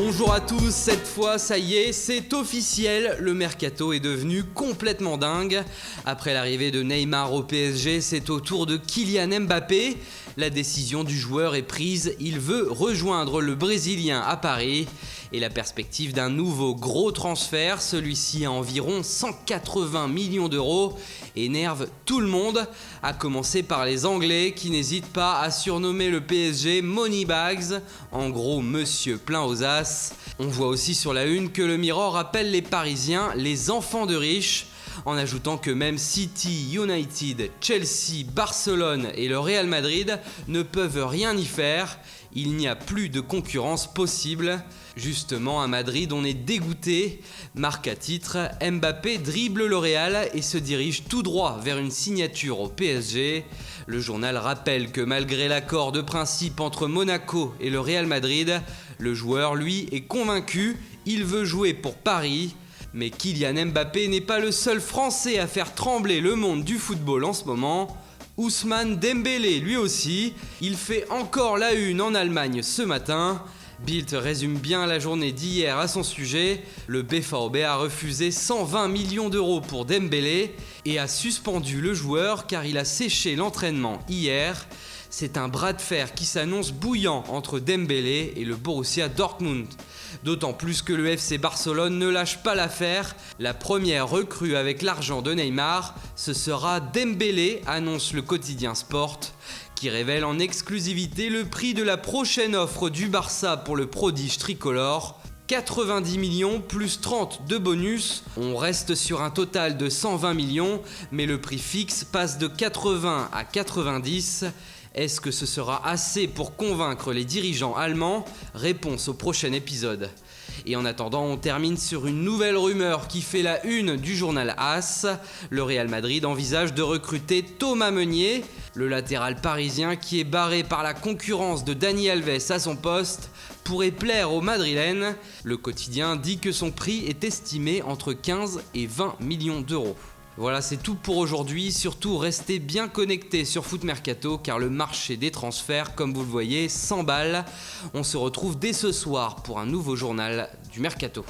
Bonjour à tous, cette fois ça y est, c'est officiel, le mercato est devenu complètement dingue. Après l'arrivée de Neymar au PSG, c'est au tour de Kylian Mbappé. La décision du joueur est prise, il veut rejoindre le Brésilien à Paris. Et la perspective d'un nouveau gros transfert, celui-ci à environ 180 millions d'euros, énerve tout le monde, à commencer par les Anglais qui n'hésitent pas à surnommer le PSG Moneybags, en gros monsieur plein aux as. On voit aussi sur la une que le Mirror appelle les Parisiens les enfants de riches, en ajoutant que même City, United, Chelsea, Barcelone et le Real Madrid ne peuvent rien y faire. Il n'y a plus de concurrence possible. Justement, à Madrid, on est dégoûté. Marque à titre, Mbappé dribble le Real et se dirige tout droit vers une signature au PSG. Le journal rappelle que malgré l'accord de principe entre Monaco et le Real Madrid, le joueur, lui, est convaincu, il veut jouer pour Paris. Mais Kylian Mbappé n'est pas le seul Français à faire trembler le monde du football en ce moment. Ousmane Dembélé, lui aussi, il fait encore la une en Allemagne ce matin. Bild résume bien la journée d'hier à son sujet. Le BVB a refusé 120 millions d'euros pour Dembélé et a suspendu le joueur car il a séché l'entraînement hier. C'est un bras de fer qui s'annonce bouillant entre Dembélé et le Borussia Dortmund. D'autant plus que le FC Barcelone ne lâche pas l'affaire. La première recrue avec l'argent de Neymar, ce sera Dembélé, annonce le quotidien Sport, qui révèle en exclusivité le prix de la prochaine offre du Barça pour le prodige tricolore. 90 millions plus 30 de bonus, on reste sur un total de 120 millions, mais le prix fixe passe de 80 à 90. Est-ce que ce sera assez pour convaincre les dirigeants allemands? Réponse au prochain épisode. Et en attendant, on termine sur une nouvelle rumeur qui fait la une du journal AS. Le Real Madrid envisage de recruter Thomas Meunier, le latéral parisien qui est barré par la concurrence de Dani Alves à son poste, pourrait plaire aux Madrilènes. Le quotidien dit que son prix est estimé entre 15 et 20 millions d'euros. Voilà, c'est tout pour aujourd'hui. Surtout, restez bien connectés sur Foot Mercato car le marché des transferts, comme vous le voyez, s'emballe. On se retrouve dès ce soir pour un nouveau journal du Mercato.